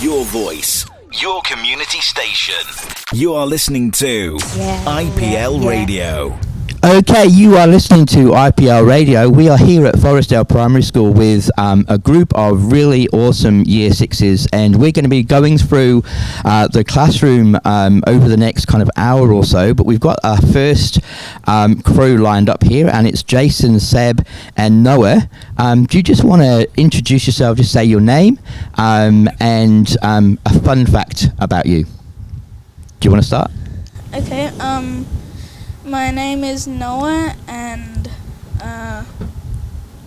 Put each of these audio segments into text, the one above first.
Your voice, your community station. You are listening to IPL Radio. Okay, you are listening to IPL Radio. We are here at Forresdale Primary School with a group of really awesome Year 6s, and we're going to be going through the classroom over the next kind of hour or so, but we've got our first crew lined up here, and it's Jason, Seb and Noah. Do you just want to introduce yourself, just say your name and a fun fact about you? Do you want to start? Okay, my name is Noah, and I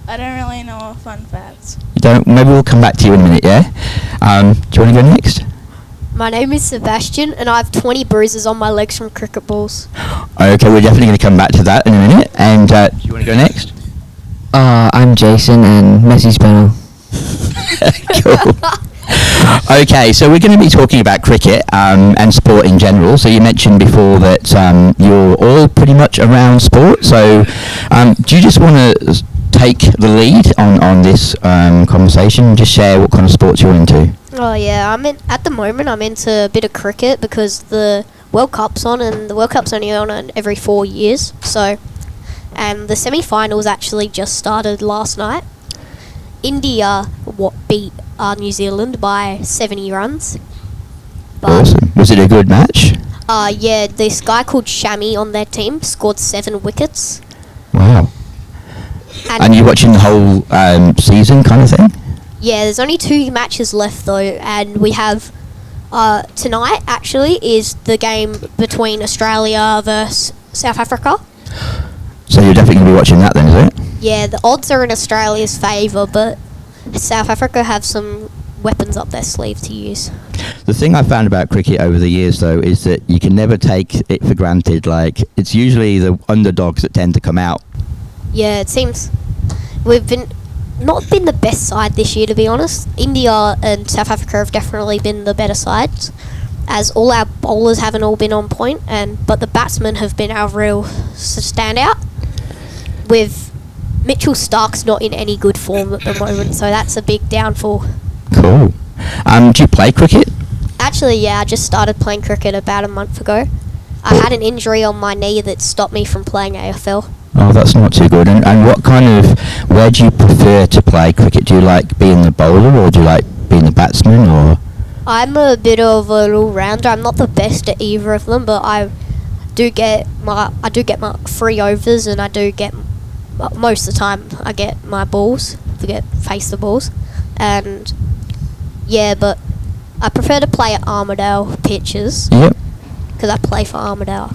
don't really know fun facts. You don't? Maybe we'll come back to you in a minute, yeah? Do you want to go next? My name is Sebastian, and I have 20 bruises on my legs from cricket balls. Okay, we're definitely going to come back to that in a minute. And do you want to go next? I'm Jason, and Messi's panel. Cool. Okay, so we're going to be talking about cricket and sport in general. So you mentioned before that you're all pretty much around sport. So do you just want to take the lead on this conversation and just share what kind of sports you're into? Oh yeah, at the moment I'm into a bit of cricket because the World Cup's on, and the World Cup's only on every 4 years. So, and the semi-finals actually just started last night. India beat New Zealand by 70 runs. Awesome. Was it a good match? Yeah, this guy called Shami on their team scored 7 wickets. Wow. And you're watching the whole season kind of thing? Yeah, there's only 2 matches left though, and we have tonight actually is the game between Australia versus South Africa. So you're definitely going to be watching that then, is it? Yeah, the odds are in Australia's favour, but South Africa have some weapons up their sleeve to use. The thing I've found about cricket over the years, though, is that you can never take it for granted. Like, it's usually the underdogs that tend to come out. Yeah, it seems we've not been the best side this year, to be honest. India and South Africa have definitely been the better sides, as all our bowlers haven't all been on point, but the batsmen have been our real standout. With Mitchell Stark's not in any good form at the moment, so that's a big downfall. Cool. Do you play cricket? Actually, yeah, I just started playing cricket about a month ago. I had an injury on my knee that stopped me from playing AFL. Oh, that's not too good. And where do you prefer to play cricket? Do you like being the bowler, or do you like being the batsman, or? I'm a bit of an all-rounder. I'm not the best at either of them, but I do get my 3 overs, and I do get most of the time I get my balls to face the balls, and yeah, but I prefer to play at Armadale pitches. Yep. Because I play for Armadale.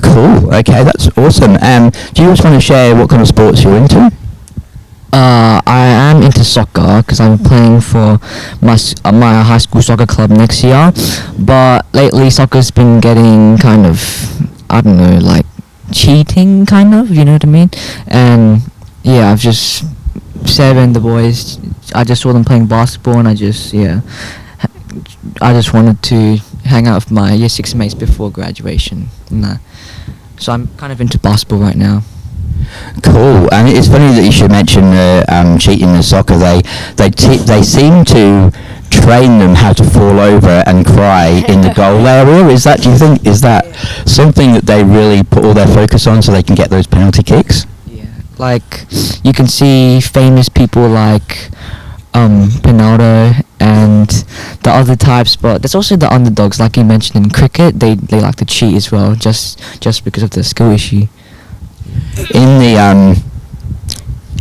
Cool. Okay, that's awesome. Do you just want to share what kind of sports you're into? I am into soccer because I'm playing for my high school soccer club next year, but lately soccer's been getting kind of, I don't know, like cheating kind of, you know what I mean? And yeah, I've just Seb and the boys, I just saw them playing basketball, and I just wanted to hang out with my year 6 mates before graduation. So I'm kind of into basketball right now. Cool. And it's funny that you should mention cheating in soccer. They seem to train them how to fall over and cry in the goal area. Do you think is that something that they really put all their focus on so they can get those penalty kicks? Yeah, like you can see famous people like Pinaldo and the other types, but there's also the underdogs, like you mentioned in cricket. They like to cheat as well, just because of the skill issue.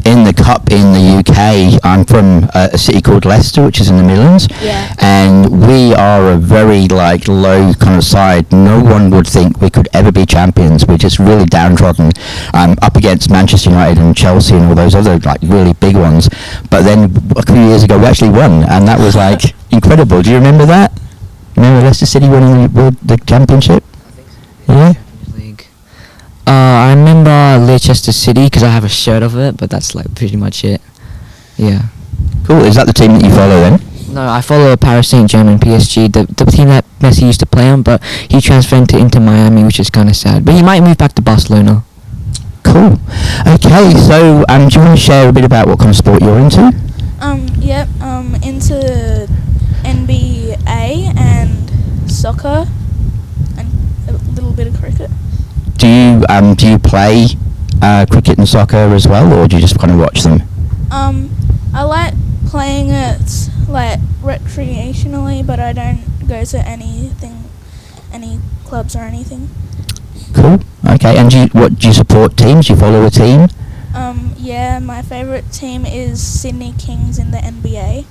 In the cup in the UK, I'm from a city called Leicester, which is in the Midlands. Yeah. And we are a very low kind of side. No one would think we could ever be champions. We're just really downtrodden, up against Manchester United and Chelsea and all those other really big ones. But then a few years ago we actually won, and that was incredible. Do you remember that? Remember Leicester City winning the championship? I think so. Yeah. I remember Leicester City because I have a shirt of it, but that's pretty much it. Yeah. Cool. Is that the team that you follow then? No, I follow Paris Saint-Germain, PSG, the team that Messi used to play on, but he transferred to Inter Miami, which is kind of sad. But he might move back to Barcelona. Cool. Okay, so do you want to share a bit about what kind of sport you're into? Into NBA soccer and a little bit of cricket. Do you play cricket and soccer as well, or do you just kind of watch them? I like playing it like recreationally, but I don't go to any clubs or anything. Cool. Okay. And do you support teams? Do you follow a team? Yeah, my favourite team is Sydney Kings in the NBA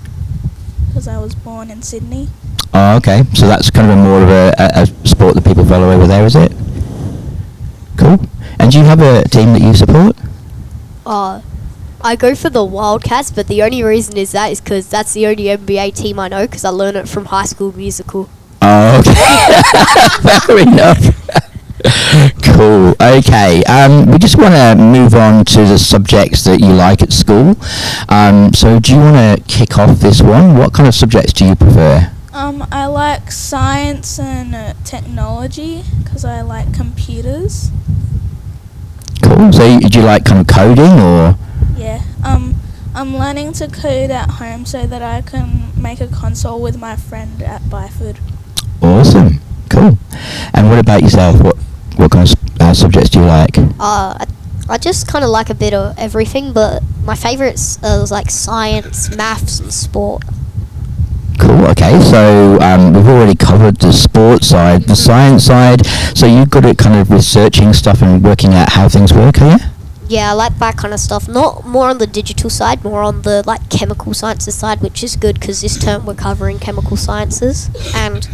because I was born in Sydney. Oh, okay. So that's kind of more of a sport that people follow over there, is it? Cool. And do you have a team that you support? I go for the Wildcats, but the only reason is because that's the only NBA team I know because I learned it from High School Musical. Oh, okay. Fair enough. Cool. Okay. We just want to move on to the subjects that you like at school. So do you want to kick off this one? What kind of subjects do you prefer? I like science and technology because I like computers. Cool. So do you like kind of coding or? Yeah. I'm learning to code at home so that I can make a console with my friend at Byford. Awesome. Cool. And what about yourself? What kind of subjects do you like? I just kind of like a bit of everything, but my favourites are like science, maths, and sport. Cool. Okay. So we've already covered the sports side, the science side. So you've got it kind of researching stuff and working out how things work, are you? Yeah, I like that kind of stuff. Not more on the digital side, more on the like chemical sciences side, which is good because this term we're covering chemical sciences, and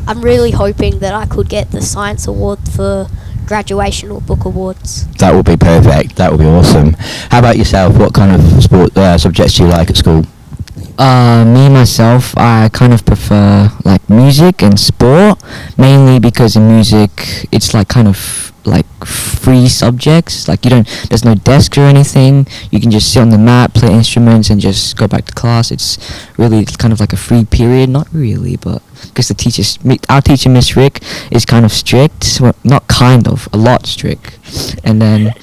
I'm really hoping that I could get the science award for graduation or book awards. That would be perfect. That would be awesome. How about yourself? What kind of sport subjects do you like at school? Me myself, I kind of prefer like music and sport, mainly because in music it's like kind of like free subjects. Like there's no desk or anything. You can just sit on the mat, play instruments, and just go back to class. It's really kind of like a free period. Not really, but because our teacher Miss Rick is kind of strict. Well, not kind of, a lot strict. And then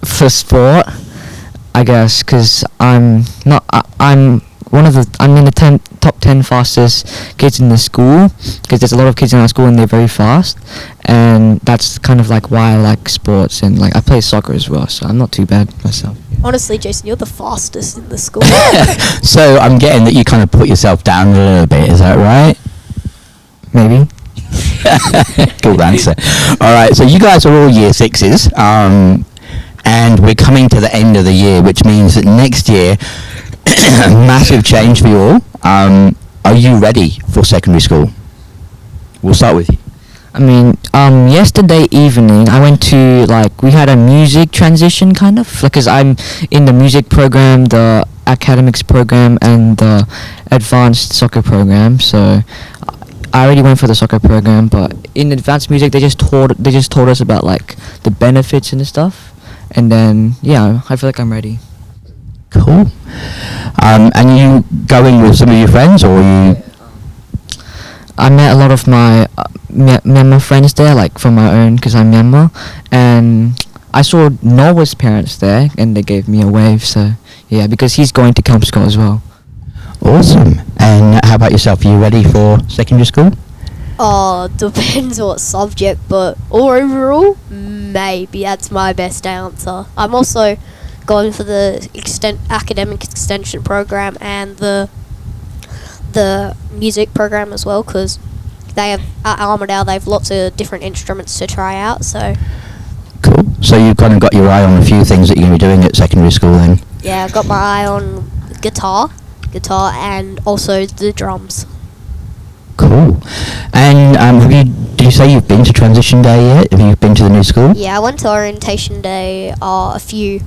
for sport, I guess because I'm in the top 10 fastest kids in the school, because there's a lot of kids in our school and they're very fast, and that's kind of like why I like sports, and like I play soccer as well, so I'm not too bad myself. Honestly, Jason, you're the fastest in the school. So I'm getting that you kind of put yourself down a little bit, is that right? Maybe. Good answer. Alright, so you guys are all year sixes, and we're coming to the end of the year, which means that next year massive change for you all. Are you ready for secondary school? We'll start with you. I mean, yesterday evening I went to we had a music transition kind of, because I'm in the music program, the academics program, and the advanced soccer program. So I already went for the soccer program, but in advanced music they just told us about like the benefits and stuff, and then yeah, I feel like I'm ready. Cool. And you going with some of your friends, or you? I met a lot of my Myanmar friends there, like from my own, because I'm Myanmar, and I saw Noah's parents there, and they gave me a wave. So yeah, because he's going to Camp School as well. Awesome. And how about yourself? Are you ready for secondary school? Depends what subject, but overall, maybe that's my best answer. I'm also going for the academic extension program and the music program as well, because they have at Armidale they have lots of different instruments to try out. So cool. So you've kind of got your eye on a few things that you're going to be doing at secondary school then. Yeah, I've got my eye on guitar, and also the drums. Cool. And did you say you've been to transition day yet? Have you been to the new school? Yeah, I went to orientation day a few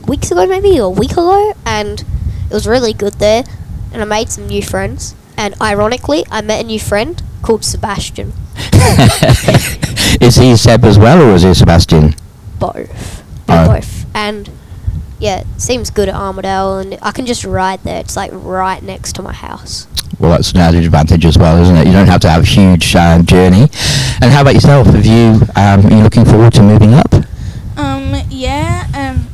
weeks ago, maybe, or a week ago, and it was really good there, and I made some new friends, and ironically I met a new friend called Sebastian. Is he Seb as well, or is he Sebastian? Both. They're both. And yeah, it seems good at Armidale, and I can just ride there. It's like right next to my house. Well, that's an added advantage as well, isn't it? You don't have to have a huge journey. And how about yourself? Are you looking forward to moving up? Yeah, and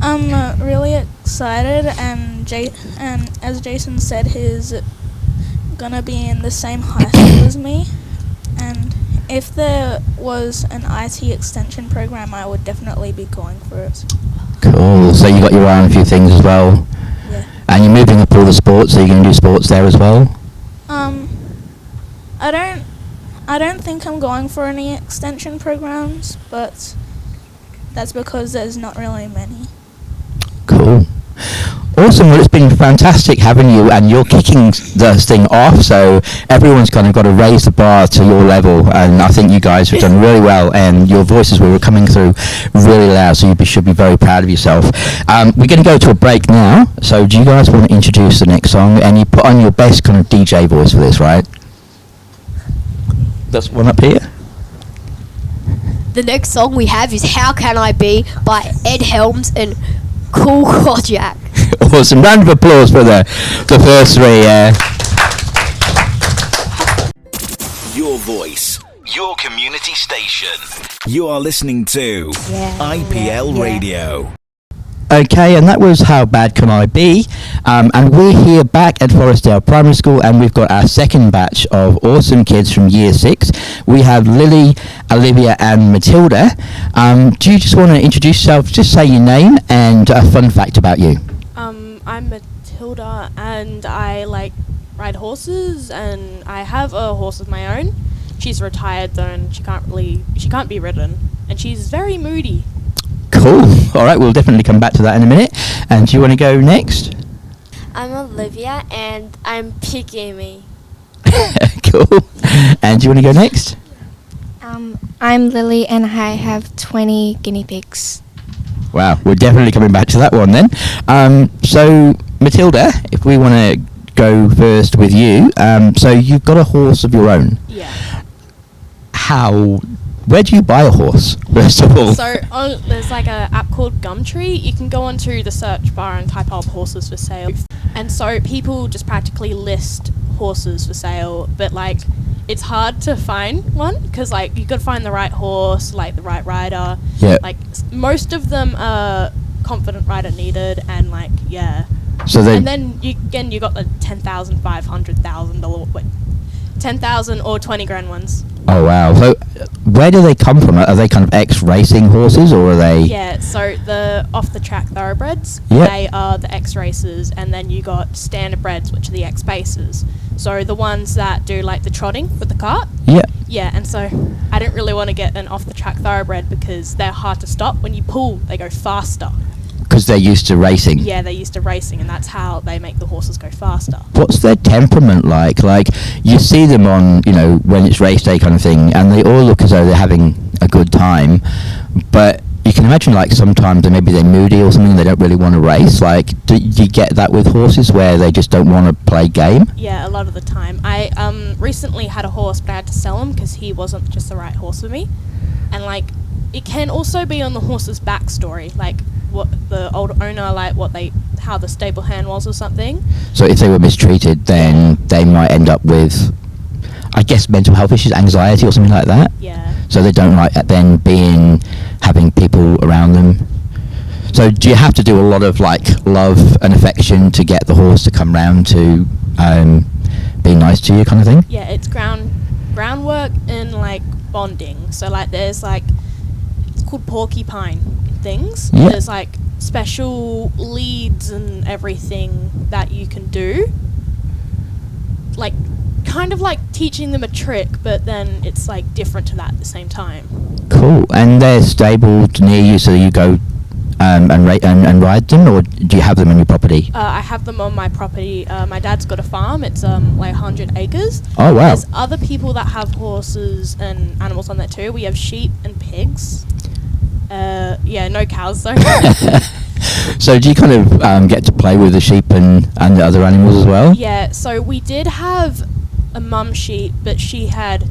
I'm really excited, and as Jason said, his gonna be in the same high school as me, and if there was an IT extension program, I would definitely be going for it. Cool. So you got your eye on a few things as well. Yeah. And you're moving up all the sports, so you're going to do sports there as well? I don't think I'm going for any extension programs, but that's because there's not really many. Cool. Awesome. Well, it's been fantastic having you, and you're kicking this thing off, so everyone's kind of got to raise the bar to your level, and I think you guys have done really well, and your voices were coming through really loud, so should be very proud of yourself. We're going to go to a break now, so do you guys want to introduce the next song? And you put on your best kind of DJ voice for this, right? That's one up here. The next song we have is How Can I Be by Ed Helms and Cool Kojak. Awesome. Round of applause for the first three. Your voice, your community station. You are listening to IPL Radio. Okay, and that was How Bad Can I Be? And we're here back at Forresdale Primary School, and we've got our second batch of awesome kids from Year 6. We have Lily, Olivia and Matilda. Do you just want to introduce yourself, just say your name and a fun fact about you? I'm Matilda, and I ride horses, and I have a horse of my own. She's retired though, and she can't be ridden, and she's very moody. Cool. All right, we'll definitely come back to that in a minute. And do you want to go next? I'm Olivia, and I'm Piggy. Cool. And do you want to go next? I'm Lily, and I have 20 guinea pigs. Wow, we're definitely coming back to that one then. So, Matilda, if we want to go first with you. So you've got a horse of your own. Yeah. Where do you buy a horse, first of all? So there's an app called Gumtree. You can go onto the search bar and type up horses for sale. And so people just practically list horses for sale, but it's hard to find one because you got to find the right horse, the right rider. Yeah. Most of them are confident rider needed, and So and then you got the $10,000, $500,000, $10,000 or 20 grand ones. Oh wow! So where do they come from? Are they kind of ex-racing horses, or are they? Yeah, so the off-the-track thoroughbreds, Yep. They are the ex-racers, and then you got standardbreds, which are the ex-pacers. So the ones that do the trotting with the cart. Yeah. Yeah, and so I didn't really want to get an off-the-track thoroughbred because they're hard to stop. When you pull, they go faster. Because they're used to racing. Yeah, they're used to racing, and that's how they make the horses go faster. What's their temperament like? You see them on, when it's race day kind of thing, and they all look as though they're having a good time, but you can imagine sometimes maybe they're moody or something, they don't really want to race. Do you get that with horses where they just don't want to play game? Yeah, a lot of the time. I recently had a horse, but I had to sell him because he wasn't just the right horse for me. And it can also be on the horse's backstory, what the old owner, how the stable hand was or something. So if they were mistreated, then they might end up with, I guess, mental health issues, anxiety or something like that. Yeah. So they don't like then having people around them. So do you have to do a lot of love and affection to get the horse to come round to be nice to you, kind of thing? Yeah, it's groundwork and bonding. So there's it's called porcupine things. Yeah. There's special leads and everything that you can do. Kind of teaching them a trick, but then it's different to that at the same time. Cool. And they're stabled near you, so you go and ride them, or do you have them on your property? I have them on my property. My dad's got a farm. It's 100 acres. Oh wow. There's other people that have horses and animals on that too. We have sheep and pigs. No cows though. So do you kind of get to play with the sheep and the other animals as well? Yeah, so we did have a mum sheep, but she had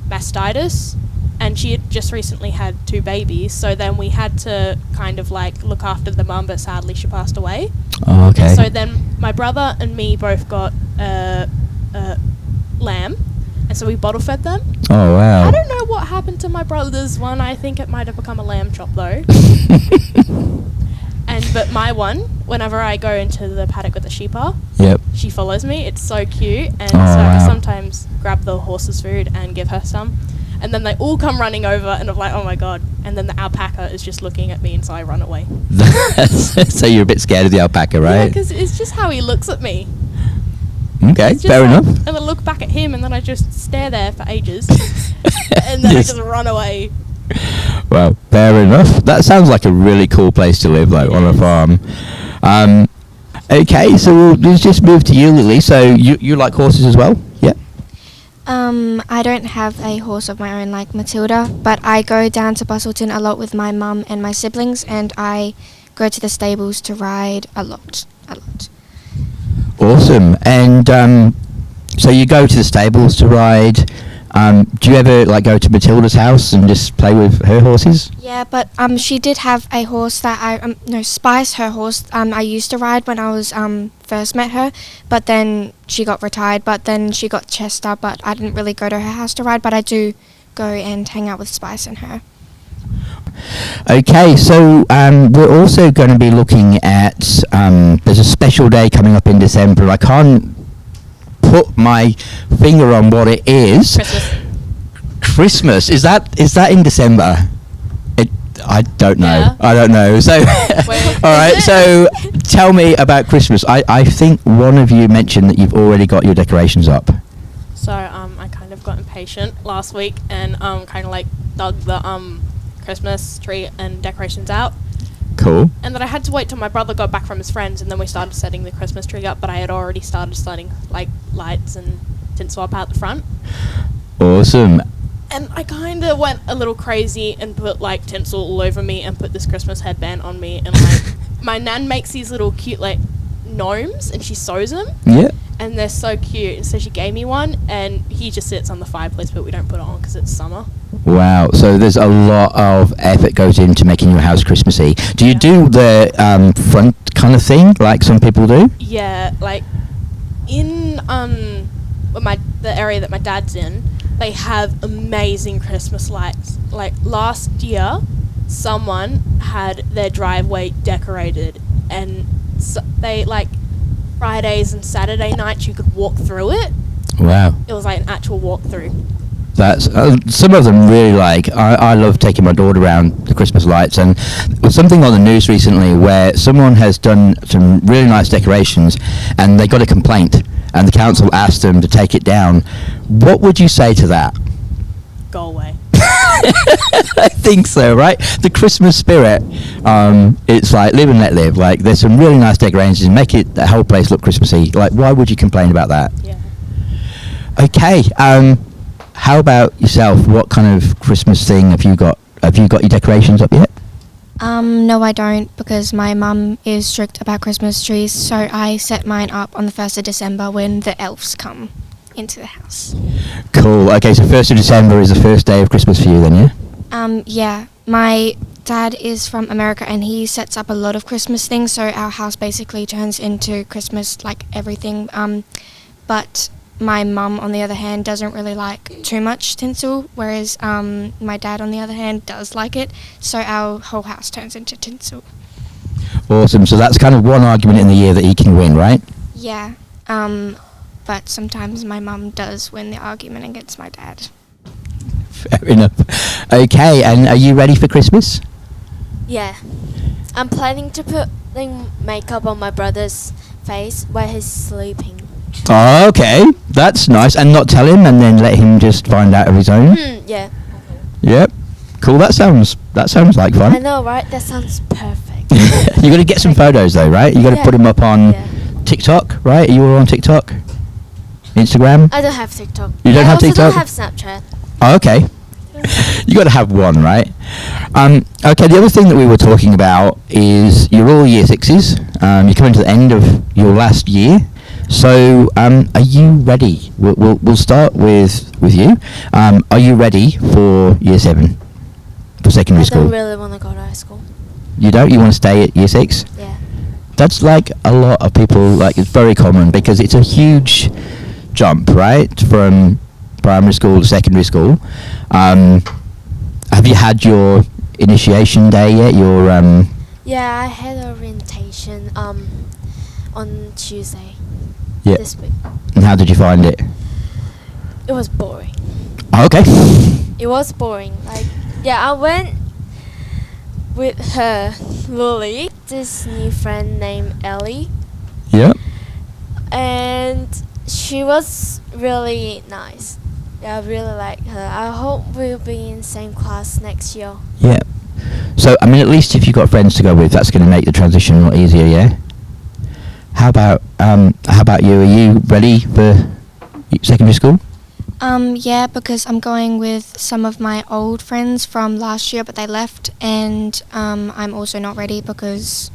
mastitis, and she had just recently had 2 babies, so then we had to kind of look after the mum, but sadly she passed away. Oh, okay. So then my brother and me both got a lamb, and so we bottle fed them. Oh wow. I don't know what happened to my brother's one. I think it might have become a lamb chop though. But my one, whenever I go into the paddock with the sheep are, Yep. she follows me. It's so cute, and Oh, so I wow. sometimes grab the horse's food and give her some, and then they all come running over, and I'm like, oh my god! And then the alpaca is just looking at me, and so I run away. So you're a bit scared of the alpaca, Yeah, right? because it's just how he looks at me. Okay, It's just fair like- enough. And I look back at him, and then I just stare there for ages, and then Yes. I just run away. Well, fair enough. That sounds like a really cool place to live, though, on a farm. Okay, so we'll just move to you, Lily. So you like horses as well? Yeah. I don't have a horse of my own like Matilda, but I go down to Bustleton a lot with my mum and my siblings, and I go to the stables to ride a lot. Awesome. And so you go to the stables to ride. Do you ever like go to Matilda's house and just play with her horses? Yeah, but she did have a horse that Spice, her horse, I used to ride when I was first met her, but then she got retired, but then she got Chester, but I didn't really go to her house to ride, but I do go and hang out with Spice and her. Okay, so we're also going to be looking at there's a special day coming up in December. I can't put my finger on what it is. Christmas. Is that in December? I don't know. Yeah. I don't know. So, Wait, all right. is So, tell me about Christmas. I think one of you mentioned that you've already got your decorations up. So I kind of got impatient last week and kind of like dug the Christmas tree and decorations out. Cool. And then I had to wait till my brother got back from his friends, and then we started setting the Christmas tree up. But I had already started setting like lights and tinsel up out the front. Awesome. And I kind of went a little crazy and put like tinsel all over me and put this Christmas headband on me. And like my nan makes these little cute like gnomes, and she sews them. Yeah. And they're so cute. And so she gave me one, and he just sits on the fireplace, but we don't put it on because it's summer. Wow. So there's a lot of effort goes into making your house Christmassy. Do you do the front kind of thing like some people do? Yeah, like in the area that my dad's in, they have amazing Christmas lights. Like last year, someone had their driveway decorated, and they like Fridays and Saturday nights you could walk through it. Wow. It was like an actual walkthrough. That's some of them really like. I love taking my daughter around the Christmas lights, and there was something on the news recently where someone has done some really nice decorations, and they got a complaint, and the council asked them to take it down. What would you say to that? Go away. I think so, right? The Christmas spirit. It's like live and let live. Like there's some really nice decorations, make it the whole place look Christmassy. Like why would you complain about that? Yeah. Okay. How about yourself? What kind of Christmas thing have you got? Have you got your decorations up yet? No, I don't, because my mum is strict about Christmas trees, so I set mine up on the 1st of December when the elves come into the house. Cool. Okay, so 1st of December is the first day of Christmas for you then, yeah? Yeah. My dad is from America, and he sets up a lot of Christmas things, so our house basically turns into Christmas, like everything. But my mum, on the other hand, doesn't really like too much tinsel, whereas my dad, on the other hand, does like it. So our whole house turns into tinsel. Awesome. So that's kind of one argument in the year that he can win, right? Yeah. But sometimes my mum does win the argument against my dad. Fair enough. Okay, and are you ready for Christmas? Yeah. I'm planning to put makeup on my brother's face while he's sleeping. Oh, okay. That's nice. And not tell him and then let him just find out of his own? Yeah. Yep. Cool. That sounds like fun. I know, right? That sounds perfect. You got to get some photos though, right? You got to Yeah. put them up on Yeah. TikTok, right? Are you all on TikTok? Instagram? I don't have TikTok. You don't I have also TikTok? don't have Snapchat. Oh, okay. You got to have one, right? Okay, the other thing that we were talking about is you're all year sixes. You're coming to the end of your last year. So, are you ready? We'll start with you. Are you ready for year 7, for secondary I school? don't really want to go to high school. You don't? You want to stay at year 6? Yeah. That's like a lot of people, like it's very common because it's a huge jump, right? From primary school to secondary school. Have you had your initiation day yet? Your Yeah, I had orientation. on Tuesday. Yeah. This week. And how did you find it? It was boring. Oh, okay. It was boring. Like, yeah, I went with her, Lily, this new friend named Ellie, Yeah. and she was really nice. Yeah, I really like her. I hope we'll be in same class next year. Yeah. So, I mean, at least if you've got friends to go with, that's going to make the transition a lot easier, yeah? How about you? Are you ready for secondary school? Yeah, because I'm going with some of my old friends from last year, but they left, and I'm also not ready because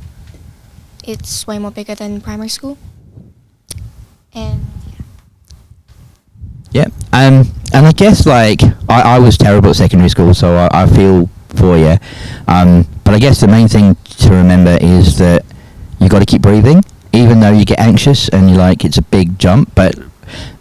it's way more bigger than primary school. And Yeah. And I guess, like, I was terrible at secondary school, so I feel for you. But I guess the main thing to remember is that you got to keep breathing, even though you get anxious and you're like, it's a big jump. But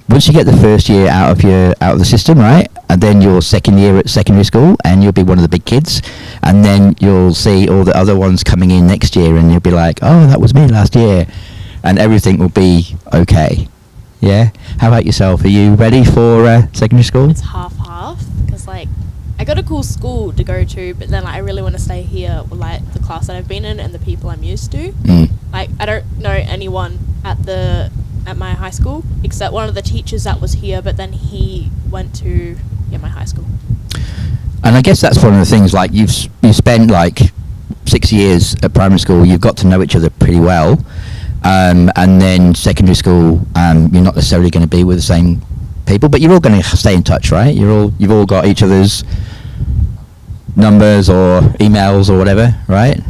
once you get the first year out of the system, right, and then your second year at secondary school, and you'll be one of the big kids, and then you'll see all the other ones coming in next year, and you'll be like, oh, that was me last year, and everything will be okay. Yeah. How about yourself? Are you ready for secondary school? It's half because like I got a cool school to go to, but then like, I really want to stay here with like the class that I've been in and the people I'm used to. Like I don't know anyone at my high school except one of the teachers that was here, but then he went to my high school. And I guess that's one of the things, like you've spent like 6 years at primary school, you've got to know each other pretty well, and then secondary school, you're not necessarily going to be with the same people, but you're all going to stay in touch, right? You've all got each other's numbers or emails or whatever, right?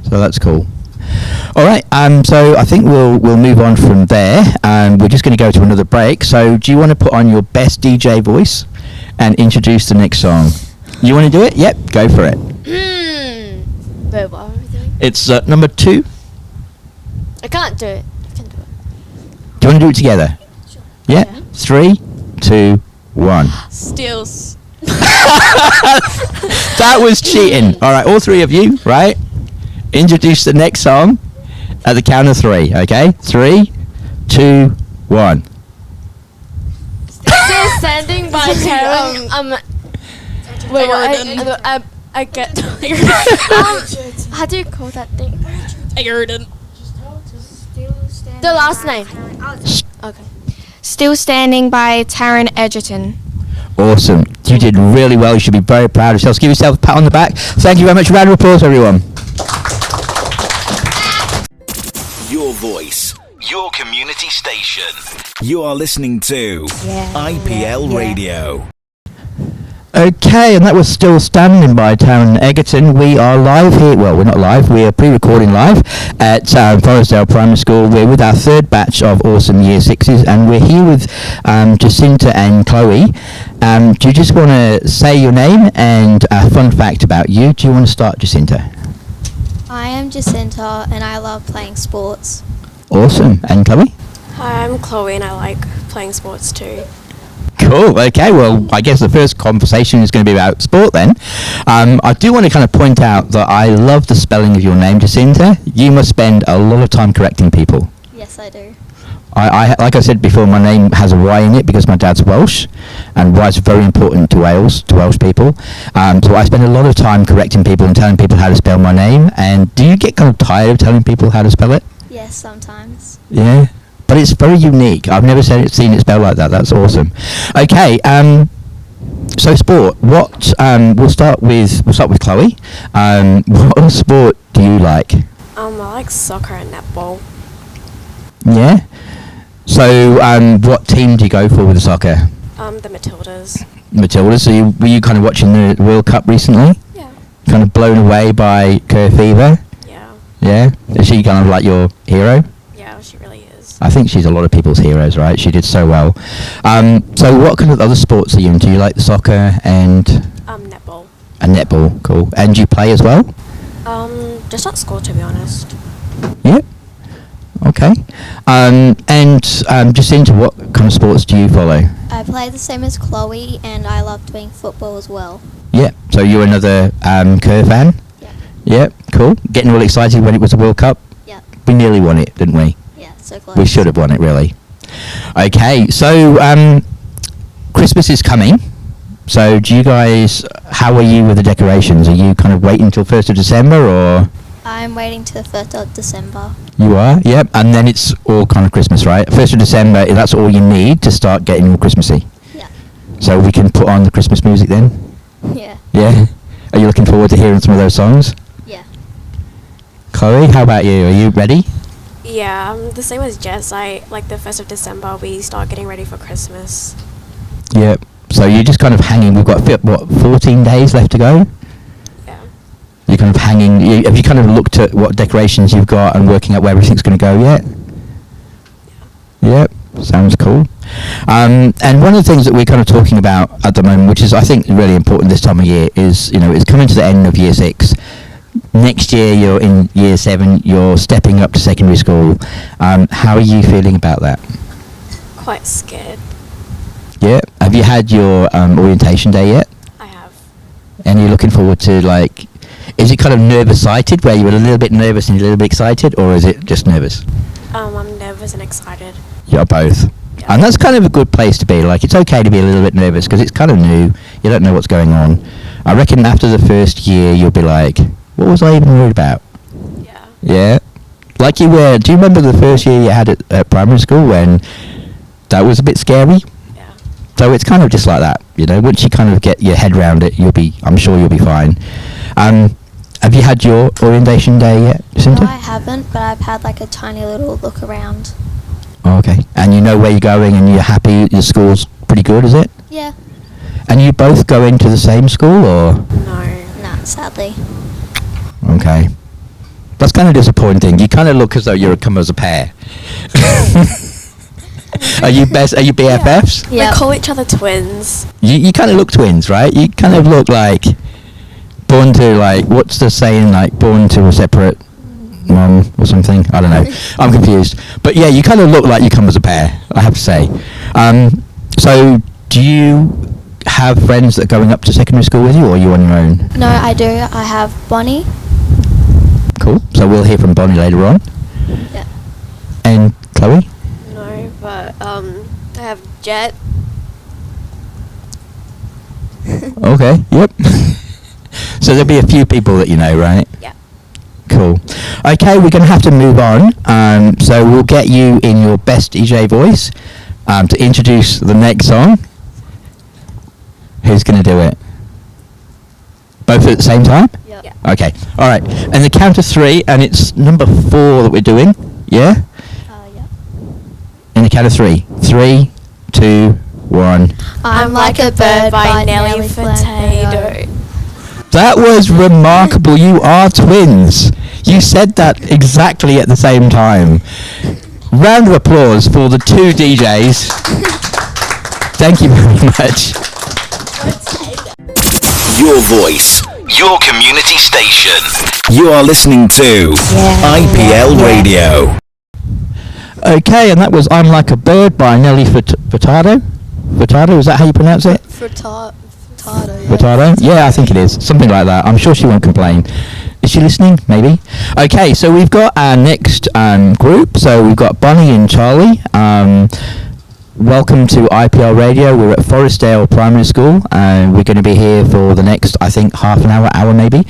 So that's cool. All right, so I think we'll move on from there. We're just going to go to another break. So do you want to put on your best DJ voice and introduce the next song? You want to do it? Yep, go for it. Wait, what are we doing? It's number 2. I can't do it. You can do it. Do you want to do it together? Sure. Yeah. 3, 2, 1. Steals. That was cheating. All right, all 3 of you, right? Introduce the next song at the count of 3. Okay, 3, 2, 1. Still standing by Karen. Wait, I get. How do you call that thing? Arrogant. The last name. Okay. Still Standing by Taryn Edgerton. Awesome. You did really well. You should be very proud of yourselves. Give yourself a pat on the back. Thank you very much. Round of applause, everyone. Your voice, your community station. You are listening to IPL Radio. Okay, and that was Still Standing by Taryn Egerton. We are live here. Well, we're not live. We are pre-recording live at Forresdale Primary School. We're with our 3rd batch of awesome Year 6s, and we're here with Jacinta and Chloe. Do you just want to say your name and a fun fact about you? Do you want to start, Jacinta? I am Jacinta and I love playing sports. Awesome. And Chloe? Hi, I'm Chloe and I like playing sports too. Cool. Okay. Well, I guess the first conversation is going to be about sport then. I do want to kind of point out that I love the spelling of your name, Jacinta. You must spend a lot of time correcting people. Yes, I do. I like I said before, my name has a Y in it because my dad's Welsh, and Y is very important to Welsh people. So I spend a lot of time correcting people and telling people how to spell my name. And do you get kind of tired of telling people how to spell it? Yes, sometimes. Yeah. But it's very unique. I've never seen it spelled like that. That's awesome. Okay. So sport. What? We'll start with Chloe. What sport do you like? I like soccer and netball. Yeah. So what team do you go for with the soccer? The Matildas. Matildas. So were you kind of watching the World Cup recently? Yeah. Kind of blown away by Kerr Fever? Yeah. Yeah. Is she kind of like your hero? Yeah, she really is. I think she's a lot of people's heroes, right? She did so well. So what kind of other sports are you into? You like the soccer and... Netball. And netball, cool. And do you play as well? Just at school, to be honest. Yeah. Okay. Jacinta, what kind of sports do you follow? I play the same as Chloe and I love doing football as well. Yeah. So you're another Kerr fan? Yeah. Yeah, cool. Getting all excited when it was the World Cup? Yeah. We nearly won it, didn't we? Yes. So close. We should have won it, really. Okay, so Christmas is coming. So do you guys, how are you with the decorations? Are you kind of waiting until 1st of December, or? I'm waiting till the 1st of December. You are? Yep. And then it's all kind of Christmas, right? 1st of December, that's all you need to start getting all Christmassy. Yeah. So we can put on the Christmas music then? Yeah. Yeah? Are you looking forward to hearing some of those songs? Yeah. Chloe, how about you? Are you ready? Yeah, the same as Jess. Like the 1st of December, we start getting ready for Christmas. Yep. So you're just kind of hanging. We've got, 14 days left to go? Yeah. You're kind of hanging. Have you kind of looked at what decorations you've got and working out where everything's going to go yet? Yep. Sounds cool. And one of the things that we're kind of talking about at the moment, which is I think really important this time of year, is it's coming to the end of year 6. Next year you're in year 7. You're stepping up to secondary school. How are you feeling about that? Quite scared. Yeah. Have you had your orientation day yet? I have. And you're looking forward to, like, is it kind of nervous-sighted, where you're a little bit nervous and you're a little bit excited, or is it just nervous? I'm nervous and excited. You're both. Yeah. And that's kind of a good place to be. Like, it's okay to be a little bit nervous because it's kind of new. You don't know what's going on. I reckon after the first year, you'll be like, what was I even worried about? Yeah. Yeah? Like you were, do you remember the first year you had at primary school when that was a bit scary? Yeah. So it's kind of just like that, once you kind of get your head around it, I'm sure you'll be fine. Have you had your orientation day yet, Jacinta? No, I haven't, but I've had like a tiny little look around. Oh, okay. And you know where you're going and you're happy, your school's pretty good, is it? Yeah. And you both go into the same school, or? No. Nah, sadly. Okay. That's kind of disappointing. You kind of look as though you're come as a pair. Are you BFFs? Yeah. We call each other twins. You kind of look twins, right? You kind of look like born to, like, what's the saying, like, born to a separate mum or something? I don't know. I'm confused. But yeah, you kind of look like you come as a pair, I have to say. So do you have friends that are going up to secondary school with you, or are you on your own? No, I do. I have Bonnie. Cool. So we'll hear from Bonnie later on. Yeah. And Chloe? No, but I have Jet. Okay. Yep. So there'll be a few people that you know, right? Yeah. Cool. Okay, we're going to have to move on. So we'll get you in your best DJ voice to introduce the next song. Who's going to do it? Both at the same time? Yep. Yeah. Okay. All right. And the count of 3, and it's number 4 that we're doing. Yeah? Yeah. In the count of 3. 3, 2, 1. I'm like a bird by Nelly Furtado. That was remarkable. You are twins. You said that exactly at the same time. Round of applause for the 2 DJs. Thank you very much. Your voice, your community station. You are listening to IPL Radio. Okay, and that was I'm Like a Bird by Nelly Furtado. Furtado, is that how you pronounce it? Furtado. Furtado? Yeah, I think it is. Something like that. I'm sure she won't complain. Is she listening? Maybe. Okay, so we've got our next group. So we've got Bonnie and Charlie. Welcome to IPL Radio. We're at Forresdale Primary School, and we're going to be here for the next, I think, half an hour maybe.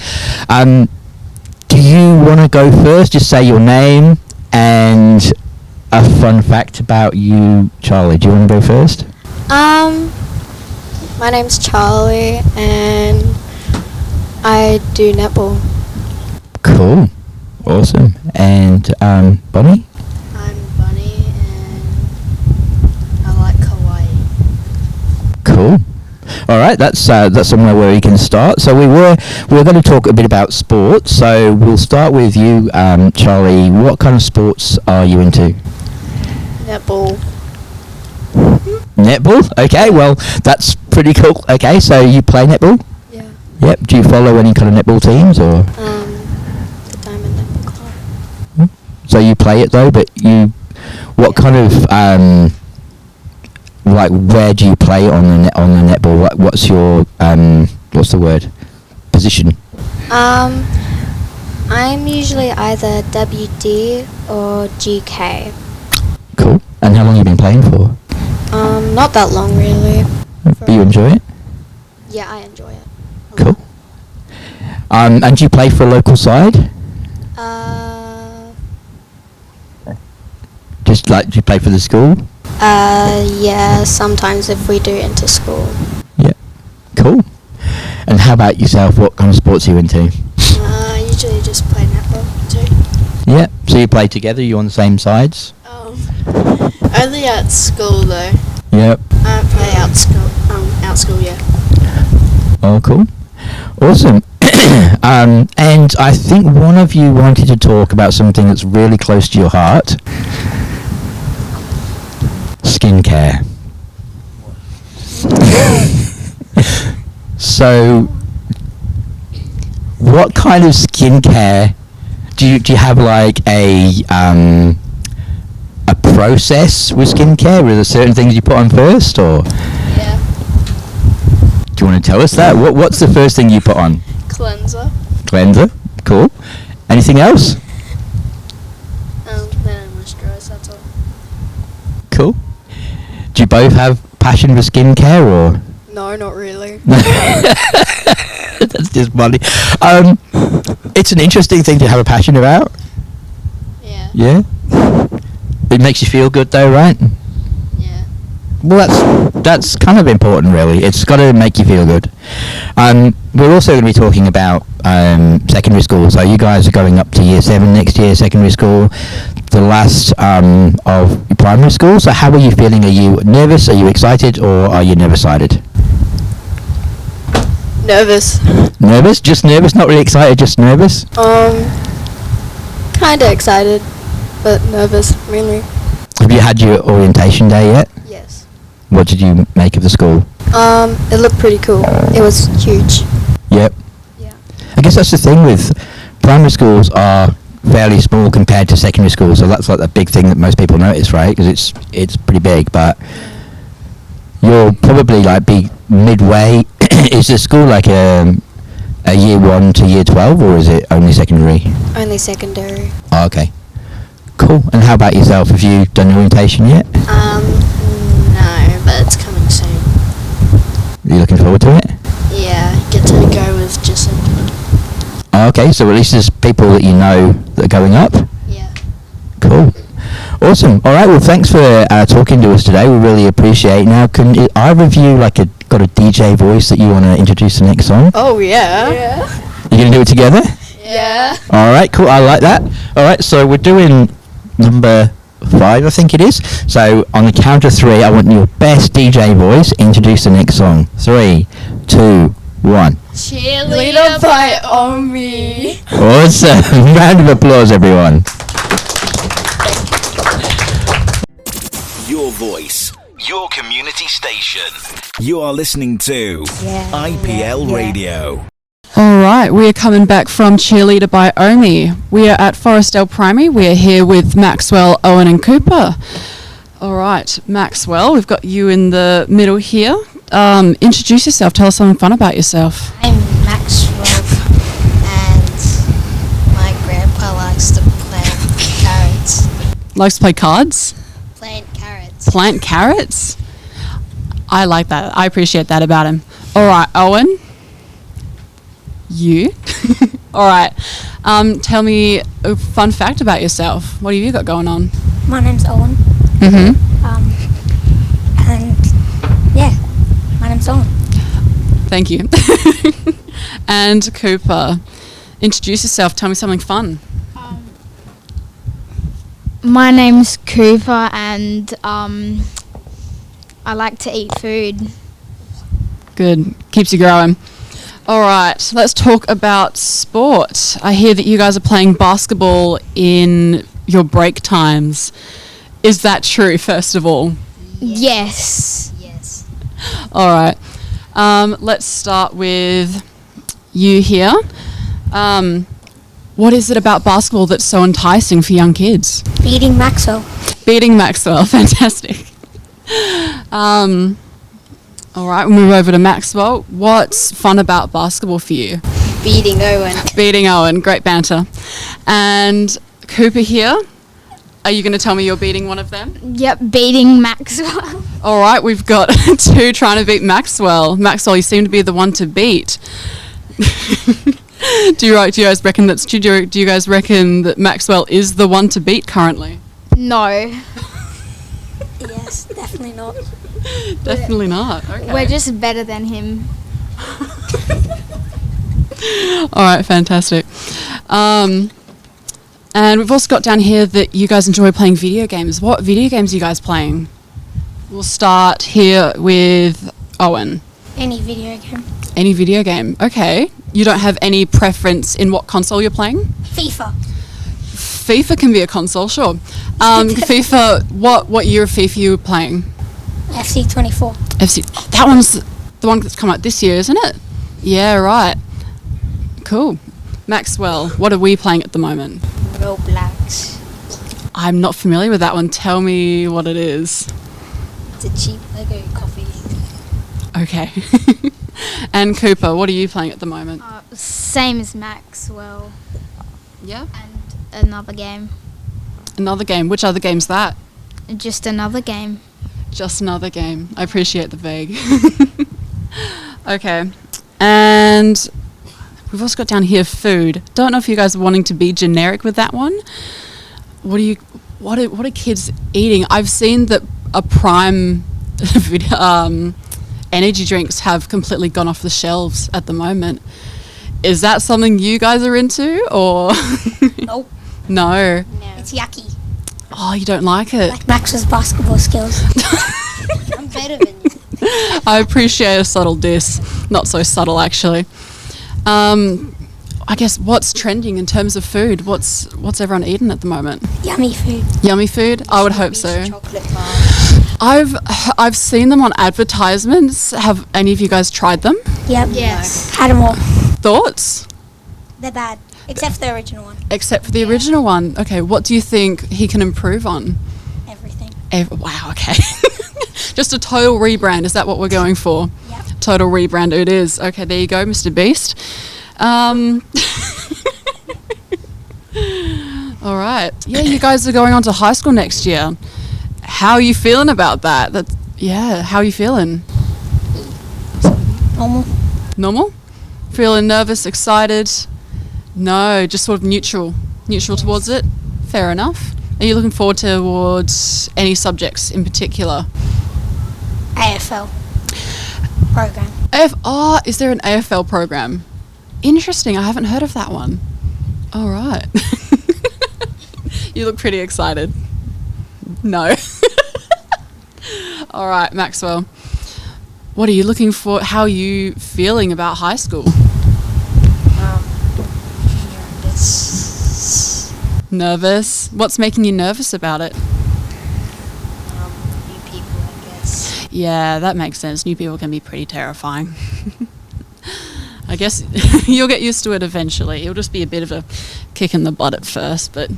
Do you want to go first? Just say your name and a fun fact about you, Charlie. Do you want to go first? My name's Charlie, and I do netball. Cool. Awesome. And Bonnie? I'm Bunny, and I like Kawaii. Cool. All right, that's somewhere where you can start. So we're going to talk a bit about sports. So we'll start with you, Charlie. What kind of sports are you into? Netball. Netball? Okay, well, that's pretty cool. Okay, so you play netball? Yeah. Yep. Do you follow any kind of netball teams, or? The Diamond Netball Club. So you play it though, but what kind of like where do you play on the netball? What's your what's the word? Position? I'm usually either WD or GK. Cool. And how long have you been playing for? Not that long really. Do you enjoy it? Yeah, I enjoy it. Cool. And do you play for a local side? Just like, do you play for the school? Yeah, sometimes if we do inter-school. Yeah. Cool. And how about yourself? What kind of sports are you into? Usually just play netball too. Yeah. So you play together? You on the same sides? Only at school though. Yep. I don't play out school, yeah. Oh, cool. Awesome. And I think one of you wanted to talk about something that's really close to your heart. Skincare. So, what kind of skincare do you have? Like a process with skincare? Are there certain things you put on first, or? Yeah. Do you want to tell us that? What's the first thing you put on? Cleanser. Cleanser. Cool. Anything else? Then I moisturize, that's all. Cool. Do you both have passion for skincare, or? No, not really. That's just funny. It's an interesting thing to have a passion about. Yeah. Yeah. It makes you feel good, though, right? Yeah. Well, that's kind of important, really. It's got to make you feel good. We're also going to be talking about secondary school. So you guys are going up to year 7 next year, secondary school, the last of primary school. So how are you feeling? Are you nervous? Are you excited? Or are you never-sided? Nervous. Nervous? Just nervous? Not really excited, just nervous? Kinda excited, but nervous, really. Have you had your orientation day yet? Yes. What did you make of the school? It looked pretty cool. It was huge. Yep. Yeah. I guess that's the thing with primary schools are fairly small compared to secondary schools, so that's like the big thing that most people notice, right? Because it's pretty big, but you'll probably like be midway. Is the school like a year 1 to year 12, or is it only secondary? Only secondary. Oh, okay. Cool. And how about yourself? Have you done orientation yet? No, but it's coming soon. Are you looking forward to it? Yeah, get to go with Jacinta. Oh, okay, so at least there's people that you know that are going up? Yeah. Cool. Awesome. All right, well, thanks for talking to us today. We really appreciate it. Now, can either of you got a DJ voice that you want to introduce the next song? Oh, yeah. Yeah. You going to do it together? Yeah. All right, cool. I like that. All right, so we're doing number 5, I think it is. So on the count of 3, I want your best DJ voice introduce the next song. 3, 2, 1. Cheerleader by Omi. Awesome. Round of applause, everyone. Your voice, your community station. You are listening to IPL Radio. All right, we are coming back from Cheerleader by Omi. We are at Forresdale Primary. We are here with Maxwell, Owen and Cooper. All right, Maxwell, we've got you in the middle here. Introduce yourself. Tell us something fun about yourself. I'm Maxwell, and my grandpa likes to plant carrots. Likes to play cards? Plant carrots. Plant carrots? I like that. I appreciate that about him. All right, Owen. You? All right. Tell me a fun fact about yourself. What have you got going on? My name's Owen. Mm-hmm. And yeah, my name's Owen. Thank you. And Cooper, introduce yourself. Tell me something fun. My name's Cooper, and I like to eat food. Good. Keeps you growing. All right, let's talk about sport. I hear that you guys are playing basketball in your break times. Is that true, first of all? Yes. Yes. All right. Let's start with you here. What is it about basketball that's so enticing for young kids? Beating Maxwell. Beating Maxwell. Fantastic. All right, we'll move over to Maxwell. What's fun about basketball for you? Beating Owen. Beating Owen. Great banter. And Cooper here. Are you going to tell me you're beating one of them? Yep, beating Maxwell. All right, we've got 2 trying to beat Maxwell. Maxwell, you seem to be the one to beat. Do you guys reckon that Maxwell is the one to beat currently? No. Yes, definitely not. Definitely not. Okay. We're just better than him. All right, fantastic. And we've also got down here that you guys enjoy playing video games. What video games are you guys playing? We'll start here with Owen. Any video game. Any video game. Okay. You don't have any preference in what console you're playing? FIFA. FIFA can be a console, sure. FIFA, what year of FIFA you were playing? FC24. That one's the one that's come out this year, isn't it? Yeah, right. Cool. Maxwell, what are we playing at the moment? Roblox. I'm not familiar with that one. Tell me what it is. It's a cheap Lego coffee. Okay. And Cooper, what are you playing at the moment? Same as Maxwell. Yeah? And another game. Another game. Which other game's that? Just another game. Just another game. I appreciate the vague. Okay. And we've also got down here food. Don't know if you guys are wanting to be generic with that one. What are kids eating? I've seen that a Prime energy drinks have completely gone off the shelves at the moment. Is that something you guys are into, or? Nope. No. It's yucky. Oh, you don't like it? Like Max's basketball skills. I'm better than you. I appreciate a subtle diss. Not so subtle, actually. I guess what's trending in terms of food? What's everyone eating at the moment? Yummy food. Yummy food? I would hope so. Chocolate bar. I've seen them on advertisements. Have any of you guys tried them? Yep. Yes. Had them all. Thoughts? They're bad. Except for the original one. Except for the original one. Okay, what do you think he can improve on? Everything. Wow, okay. Just a total rebrand, is that what we're going for? Yep. Total rebrand it is. Okay, there you go, Mr. Beast. All right. Yeah, you guys are going on to high school next year. How are you feeling about that? How are you feeling? Normal. Normal? Feeling nervous, excited? No, just sort of neutral towards it? Fair enough. Are you looking forward towards any subjects in particular? AFL program. Is there an AFL program? Interesting, I haven't heard of that one. All right. You look pretty excited. No. All right, Maxwell. What are you looking for? How are you feeling about high school? Nervous? What's making you nervous about it? New people, I guess. Yeah, that makes sense. New people can be pretty terrifying. I guess you'll get used to it eventually. It'll just be a bit of a kick in the butt at first, but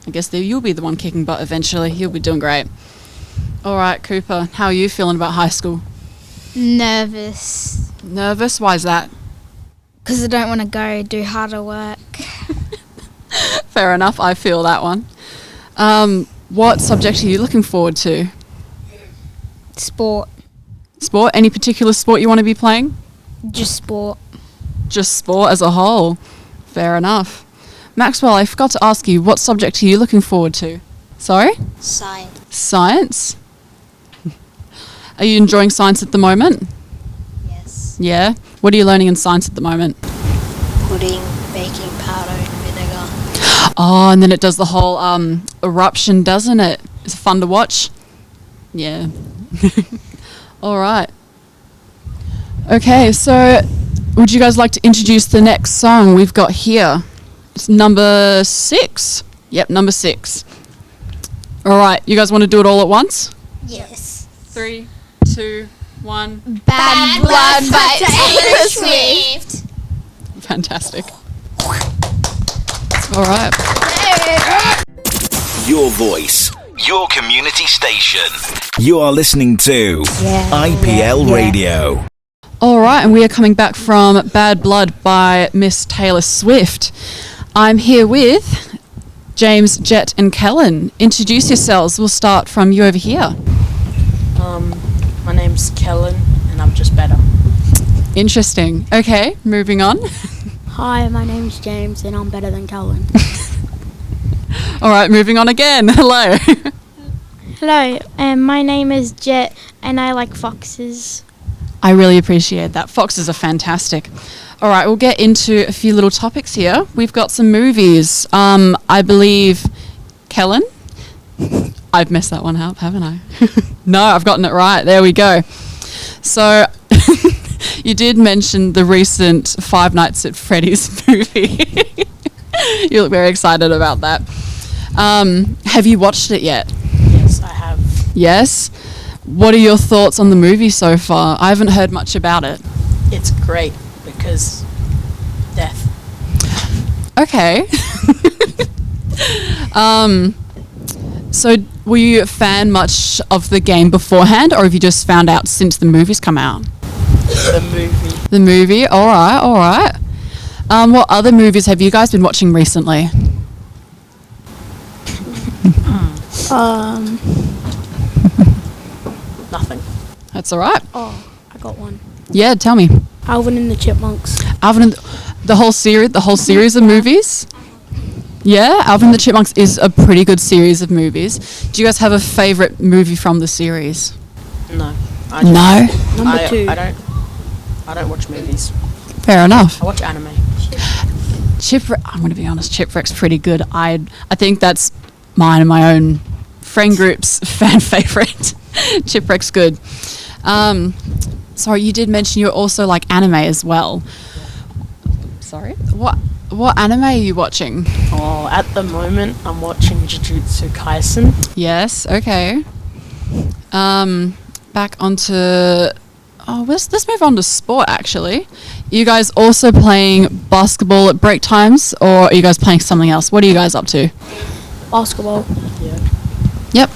I guess you'll be the one kicking butt eventually. You'll be doing great. All right, Cooper, how are you feeling about high school? Nervous. Nervous? Why is that? Because I don't want to go do harder work. Fair enough, I feel that one. What subject are you looking forward to? Sport. Sport? Any particular sport you want to be playing? Just sport. Just sport as a whole. Fair enough. Maxwell, I forgot to ask you, what subject are you looking forward to? Sorry? Science. Science? Are you enjoying science at the moment? Yes. Yeah? What are you learning in science at the moment? Pudding, baking powder, and vinegar. Oh, and then it does the whole eruption, doesn't it? Is it fun to watch? Yeah. All right. Okay, so would you guys like to introduce the next song we've got here? It's number 6. Yep, number 6. All right, you guys want to do it all at once? Yes. 3, 2, 1. Bad Blood by Taylor Swift. Fantastic. All right. Your voice, your community station. You are listening to IPL Radio. All right, and we are coming back from Bad Blood by Miss Taylor Swift. I'm here with James, Jet, and Kellen. Introduce yourselves. We'll start from you over here. My name's Kellen, and I'm just better. Interesting. Okay, moving on. Hi, my name's James, and I'm better than Kellen. All right, moving on again. Hello. Hello, my name is Jet, and I like foxes. I really appreciate that. Foxes are fantastic. All right, we'll get into a few little topics here. We've got some movies. I believe, Kellen? I've messed that one up, haven't I? No, I've gotten it right. There we go. So, you did mention the recent Five Nights at Freddy's movie. You look very excited about that. Have you watched it yet? Yes, I have. Yes? What are your thoughts on the movie so far? I haven't heard much about it. It's great because death. Okay. So were you a fan much of the game beforehand, or have you just found out since the movie's come out? The movie. The movie, all right. What other movies have you guys been watching recently? Nothing. That's all right. Oh, I got one. Yeah, tell me. Alvin and the Chipmunks. Alvin and the whole series of movies? Yeah, Alvin and the Chipmunks is a pretty good series of movies. Do you guys have a favourite movie from the series? No. No? Number 2. I don't watch movies. Fair enough. I watch anime. I'm going to be honest, Chipwreck's pretty good. I think that's mine and my own friend group's fan favourite. Chipwreck's good. Sorry, you did mention you're also like anime as well. Sorry? What anime are you watching? Oh, at the moment, I'm watching Jujutsu Kaisen. Yes, okay. Back onto... let's move on to sport, actually. You guys also playing basketball at break times, or are you guys playing something else? What are you guys up to? Basketball. Yep.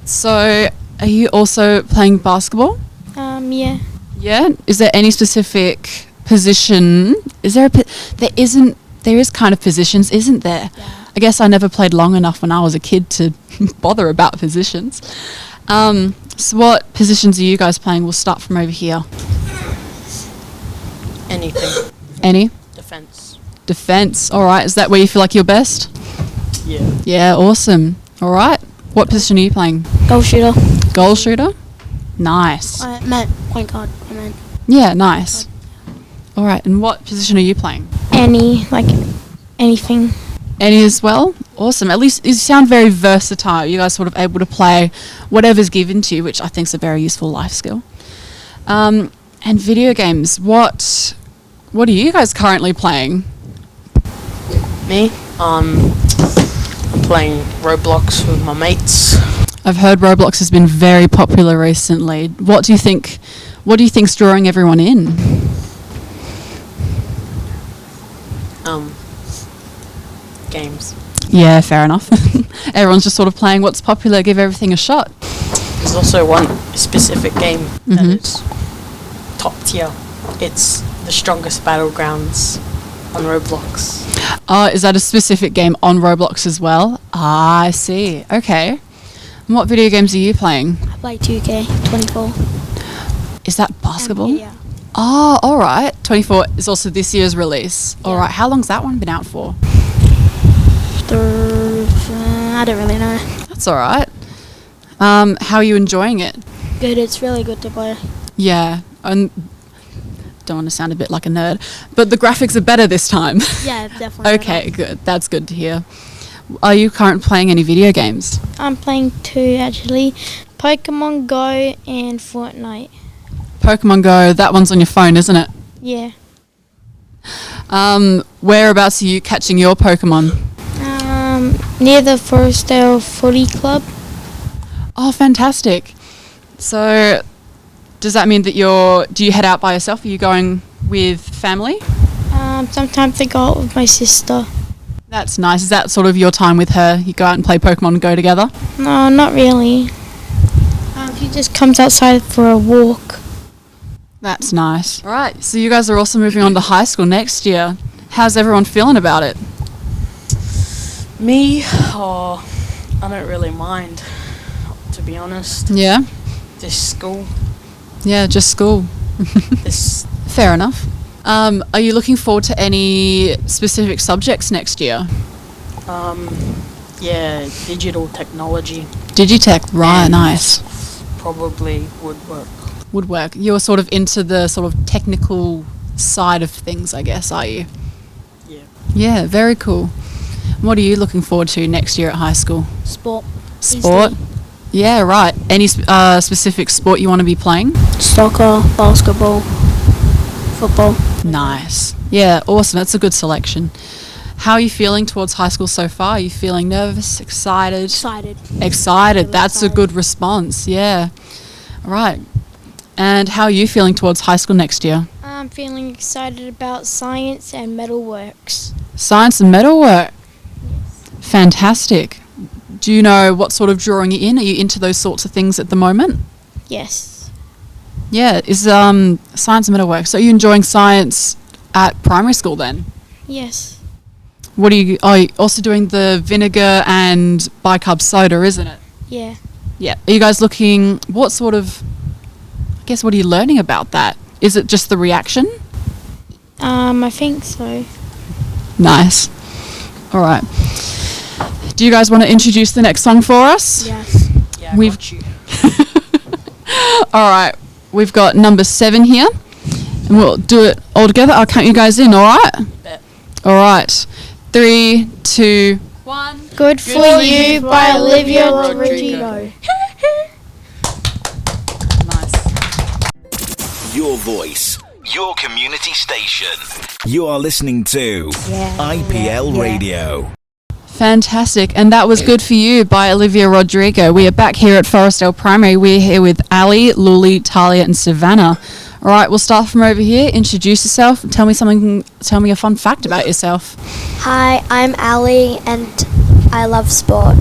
So, are you also playing basketball? Yeah. Yeah? Is there any specific position? Is there there is kind of positions, isn't there? Yeah. I guess I never played long enough when I was a kid to bother about positions. So what positions are you guys playing? We'll start from over here. Anything. Any? Defense. All right. Is that where you feel like you're best? Yeah. Yeah, awesome. All right. What position are you playing? Goal shooter. Goal shooter? Nice. I meant point guard. Yeah, nice. All right. And what position are you playing? Anything. Any as well? Awesome. At least you sound very versatile. You guys sort of able to play whatever's given to you, which I think is a very useful life skill. And video games. What are you guys currently playing? Me? I'm playing Roblox with my mates. I've heard Roblox has been very popular recently. What do you think's drawing everyone in? Games. Yeah, fair enough. Everyone's just sort of playing what's popular, give everything a shot. There's also one specific game that is top tier. It's the strongest battlegrounds on Roblox. Is that a specific game on Roblox as well? I see. Okay. And what video games are you playing? I play 2K24. Is that basketball? Yeah. Oh, all right. 24 is also this year's release. All right. How long's that one been out for? I don't really know. That's all right. How are you enjoying it? Good. It's really good to play. Yeah. And don't want to sound a bit like a nerd, but the graphics are better this time. Yeah, definitely. Okay, good. That's good to hear. Are you currently playing any video games? I'm playing 2 actually. Pokemon Go and Fortnite. Pokemon Go, that one's on your phone, isn't it? Yeah. Whereabouts are you catching your Pokemon? Near the Forresdale Footy Club. Oh, fantastic. So, does that mean that do you head out by yourself? Are you going with family? Sometimes I go out with my sister. That's nice. Is that sort of your time with her? You go out and play Pokemon Go together? No, not really. She just comes outside for a walk. That's nice. All right, so you guys are also moving on to high school next year. How's everyone feeling about it? Me, oh, I don't really mind, to be honest. Yeah? This school, Yeah, just school. this Fair enough. Are you looking forward to any specific subjects next year? yeah, digital technology. Digitech, right, and nice. Probably woodwork. Woodwork. You're sort of into the sort of technical side of things, I guess, are you? Yeah. Yeah, very cool. What are you looking forward to next year at high school? Sport. Sport? Yeah, right. Any specific sport you want to be playing? Soccer, basketball, football. Nice. Yeah, awesome. That's a good selection. How are you feeling towards high school so far? Are you feeling nervous, excited? Excited. Excited. That's a good response. Yeah. All right. And how are you feeling towards high school next year? I'm feeling excited about science and metalworks. Science and metalwork. Fantastic. Do you know what sort of drawing you're in? Are you into those sorts of things at the moment? Yes. Yeah. Is science and metalwork. So are you enjoying science at primary school then? Yes. What are you? Oh, you're also doing the vinegar and bicarb soda, isn't it? Yeah. Yeah. Are you guys looking? What sort of? I guess what are you learning about that? Is it just the reaction? I think so. Nice. All right. Do you guys want to introduce the next song for us? Yes. Yeah, We've got you. All right. We've got number 7 here, and we'll do it all together. I'll count you guys in. All right. Bet. All right. 3, 2, 1. Good for You by Olivia Rodrigo. Nice. Your voice, your community station. You are listening to IPL Radio. Fantastic. And that was Good For You by Olivia Rodrigo. We are back here at Forresdale Primary. We're here with Ali, Luli, Talia and Savannah. All right, we'll start from over here. Introduce yourself. Tell me a fun fact about yourself. Hi, I'm Ali and I love sport.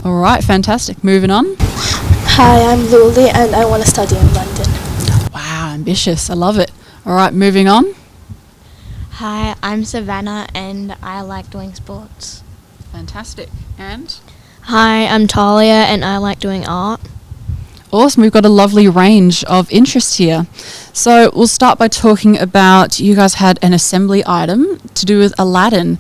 All right, fantastic. Moving on. Hi, I'm Luli and I want to study in London. Wow, ambitious. I love it. All right, moving on. Hi, I'm Savannah and I like doing sports. Fantastic. And? Hi, I'm Talia and I like doing art. Awesome. We've got a lovely range of interests here. So we'll start by talking about, you guys had an assembly item to do with Aladdin.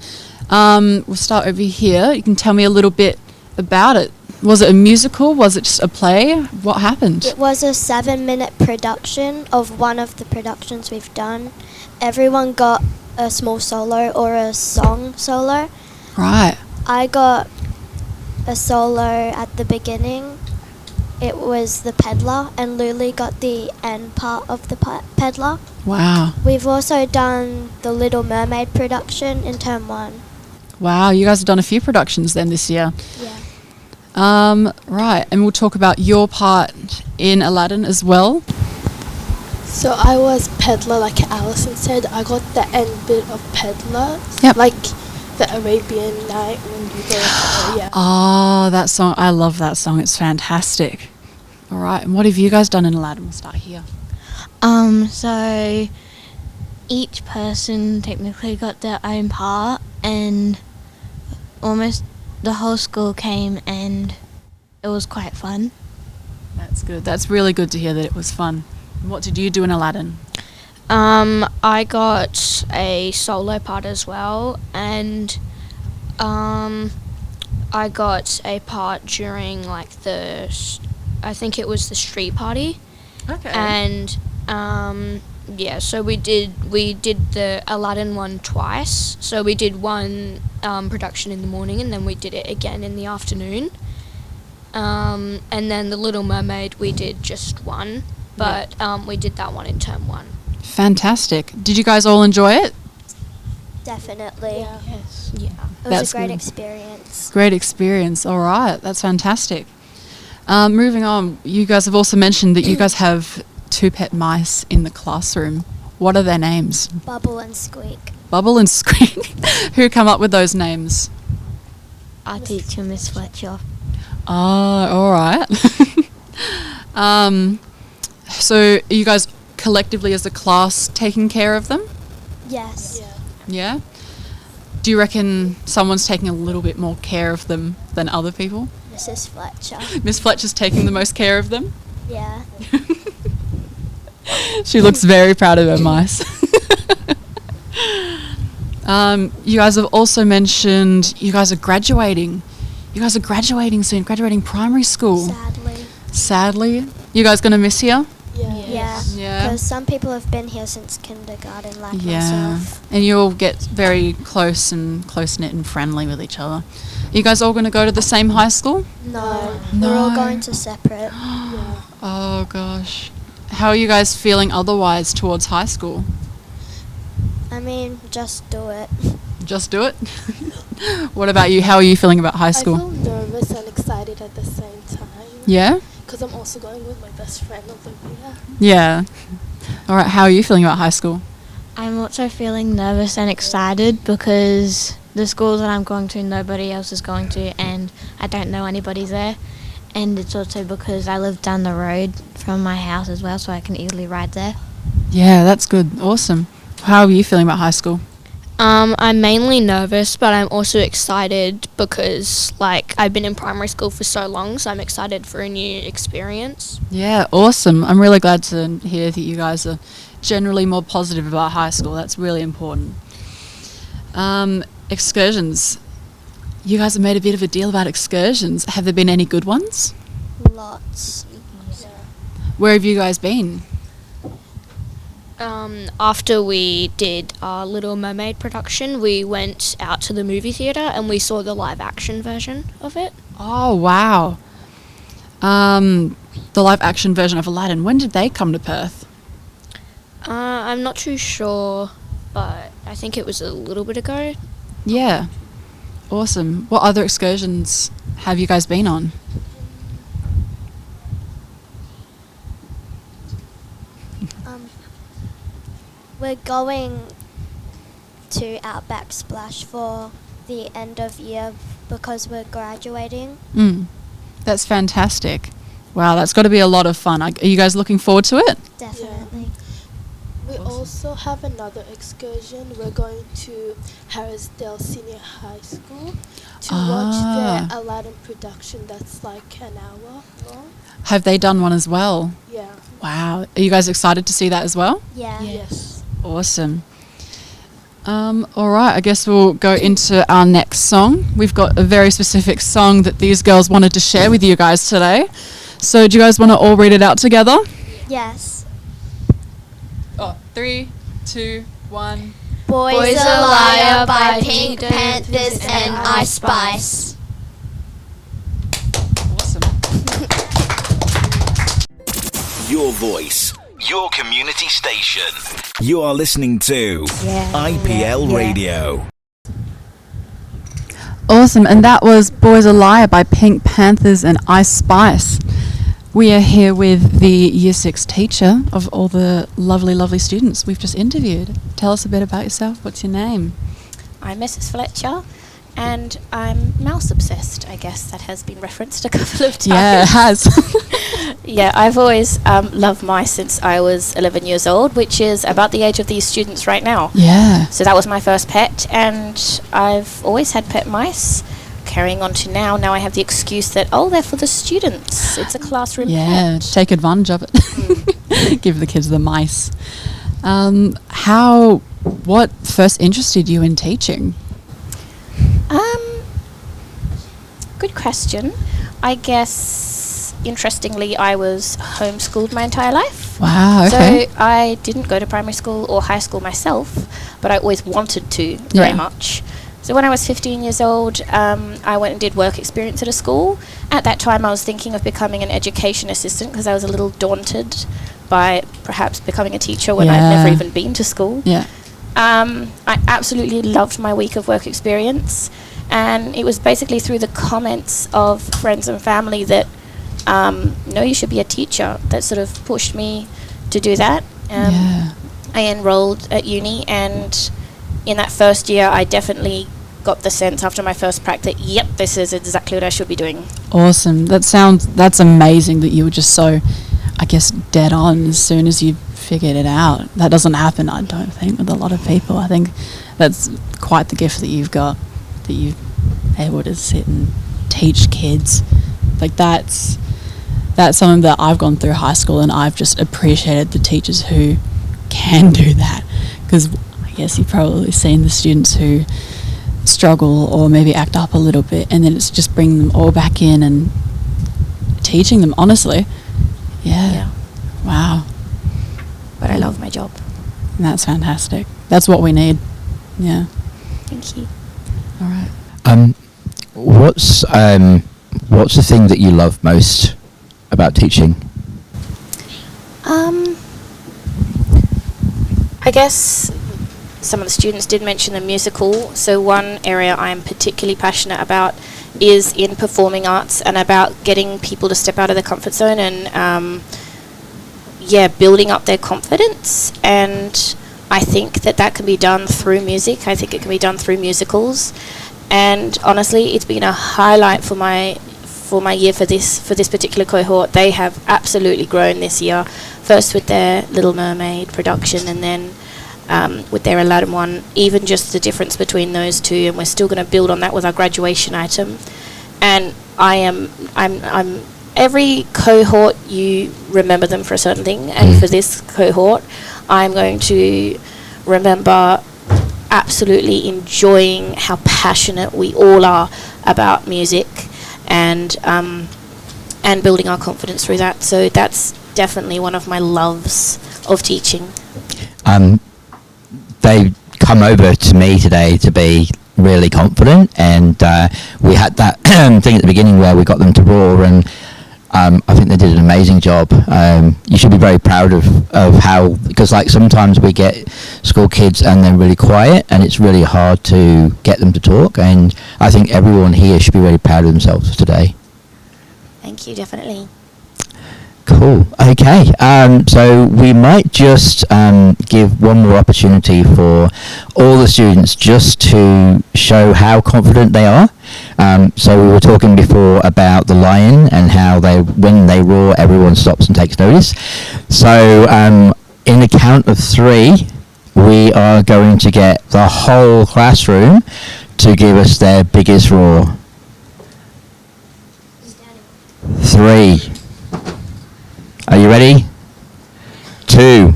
We'll start over here. You can tell me a little bit about it. Was it a musical? Was it just a play? What happened? It was a 7-minute production of one of the productions we've done. Everyone got a small solo or a song solo. Right. I got a solo at the beginning. It was the peddler, and Luli got the end part of the peddler. Wow. We've also done the Little Mermaid production in term 1. Wow, you guys have done a few productions then this year. Yeah. Right, and we'll talk about your part in Aladdin as well. So I was peddler, like Alison said. I got the end bit of peddler. Yep. Like the Arabian Night when you go. Yeah. Oh, that song. I love that song. It's fantastic. All right, and what have you guys done in Aladdin? We'll start here. So each person technically got their own part and almost the whole school came and it was quite fun. That's good. That's really good to hear that it was fun. And what did you do in Aladdin? I got a solo part as well, and I got a part during like I think it was the street party. Okay. And yeah, so we did the Aladdin one twice. So we did one production in the morning, and then we did it again in the afternoon. And then the Little Mermaid we did just one, but we did that one in term 1. Fantastic. Did you guys all enjoy it? Definitely. Yeah. Yes. Yeah. It was That's a great good. experience. Great experience. All right, that's fantastic. Moving on, you guys have also mentioned that you guys have 2 pet mice in the classroom. What are their names? Bubble and Squeak. Bubble and Squeak. Who come up with those names? Our teacher, Miss Fletcher. Oh, all right. So are you guys collectively as a class taking care of them? Yes. Yeah? Do you reckon someone's taking a little bit more care of them than other people? Mrs. Fletcher. Miss Fletcher's taking the most care of them? Yeah. She looks very proud of her mice. You guys have also mentioned you guys are graduating. You guys are graduating soon, graduating primary school. Sadly. You guys going to miss here? Yeah. Because some people have been here since kindergarten, like myself. And you all get very close and close-knit and friendly with each other. Are you guys all going to go to the same high school? No. We're all going to separate. Oh, gosh. How are you guys feeling otherwise towards high school? I mean, just do it. Just do it? What about you? How are you feeling about high school? I feel nervous and excited at the same time. Yeah? Because I'm also going with my best friend Olivia. Yeah. All right, how are you feeling about high school? I'm also feeling nervous and excited because the school that I'm going to, nobody else is going to, and I don't know anybody there. And it's also because I live down the road from my house as well, so I can easily ride there. Yeah, that's good. Awesome. How are you feeling about high school? I'm mainly nervous, but I'm also excited because, like, I've been in primary school for so long, so I'm excited for a new experience. Yeah, awesome. I'm really glad to hear that you guys are generally more positive about high school. That's really important. Excursions. You guys have made a bit of a deal about excursions. Have there been any good ones? Lots. Where have you guys been? After we did our Little Mermaid production, we went out to the movie theatre and we saw the live action version of it. Oh, wow. The live action version of Aladdin. When did they come to Perth? I'm not too sure, but I think it was a little bit ago. Yeah. Awesome. What other excursions have you guys been on? We're going to Outback Splash for the end of year because we're graduating. That's fantastic. Wow, that's got to be a lot of fun. Are you guys looking forward to it? Definitely. We also have another excursion. We're going to Forresdale Senior High School to watch their Aladdin production that's like an hour long. Have they done one as well? Yeah. Wow. Are you guys excited to see that as well? Yeah. Yes. Awesome. All right, I guess we'll go into our next song. We've got a very specific song that these girls wanted to share with you guys today. So do you guys want to all read it out together? Yes. 3, 2, 1. Boys a Liar by Pink Panthers and Ice Spice. Awesome. Your voice, your community station. You are listening to IPL Radio. Awesome, and that was Boys a Liar by Pink Panthers and Ice Spice. We are here with the Year 6 teacher of all the lovely, lovely students we've just interviewed. Tell us a bit about yourself. What's your name? I'm Mrs. Fletcher, and I'm mouse obsessed. I guess that has been referenced a couple of times. Yeah, it has. Yeah, I've always loved mice since I was 11 years old, which is about the age of these students right now. Yeah. So that was my first pet, and I've always had pet mice. Carrying on to now I have the excuse that, they're for the students. It's a classroom Yeah, pet. take advantage of it. Give the kids the mice. What first interested you in teaching? Good question. I guess, interestingly, I was homeschooled my entire life. Wow, okay. So I didn't go to primary school or high school myself, but I always wanted to very much. So when I was 15 years old, I went and did work experience at a school. At that time, I was thinking of becoming an education assistant because I was a little daunted by perhaps becoming a teacher when I'd never even been to school. Yeah. I absolutely loved my week of work experience, and it was basically through the comments of friends and family that, no, you should be a teacher, that sort of pushed me to do that. I enrolled at uni, and in that first year, I definitely got the sense after my first prac that, yep, this is exactly what I should be doing. Awesome. That's amazing that you were just so, I guess, dead on as soon as you figured it out. That doesn't happen, I don't think, with a lot of people. I think that's quite the gift that you've got, that you're able to sit and teach kids. Like that's something that I've gone through high school, and I've just appreciated the teachers who can do that, because I guess you've probably seen the students who struggle or maybe act up a little bit, and then it's just bringing them all back in and teaching them honestly. Yeah. Wow. But I love my job. And that's fantastic. That's what we need. Yeah. Thank you. All right. What's the thing that you love most about teaching? I guess some of the students did mention the musical. So one area I am particularly passionate about is in performing arts, and about getting people to step out of their comfort zone and building up their confidence. And I think that can be done through music. I think it can be done through musicals. And honestly, it's been a highlight for my year for this particular cohort. They have absolutely grown this year. First with their Little Mermaid production, and then with their Aladdin one. Even just the difference between those two, and we're still going to build on that with our graduation item. And I'm every cohort, you remember them for a certain thing, and for this cohort, I'm going to remember absolutely enjoying how passionate we all are about music, and building our confidence through that. So that's definitely one of my loves of teaching. They come over to me today to be really confident, and we had that thing at the beginning where we got them to roar, and I think they did an amazing job. You should be very proud of how, because like sometimes we get school kids and they're really quiet, and it's really hard to get them to talk, and I think everyone here should be really proud of themselves today. Thank you, definitely. Cool. Okay. So we might just give one more opportunity for all the students just to show how confident they are. So we were talking before about the lion and how when they roar, everyone stops and takes notice. So in the count of 3, we are going to get the whole classroom to give us their biggest roar. 3. Are you ready? 2,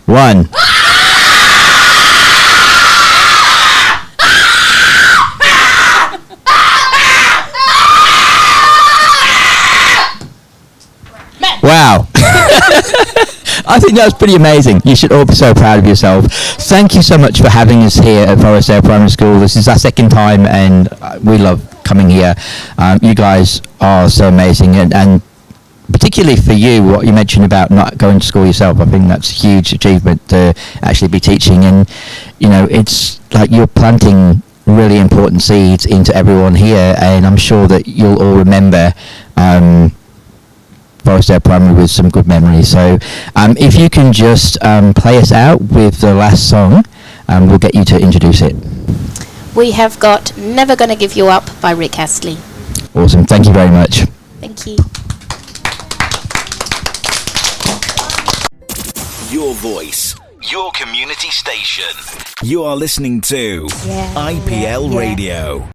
1. Wow. I think that was pretty amazing. You should all be so proud of yourself. Thank you so much for having us here at Forresdale Primary School. This is our second time, and we love coming here. You guys are so amazing, and particularly for you, what you mentioned about not going to school yourself, I think that's a huge achievement to actually be teaching. And it's like you're planting really important seeds into everyone here, and I'm sure that you'll all remember Forresdale Primary with some good memories. So if you can just play us out with the last song, we'll get you to introduce it. We have got Never Gonna Give You Up by Rick Astley. Awesome. Thank you very much. Thank you. Your voice, your community station. You are listening to IPL Radio.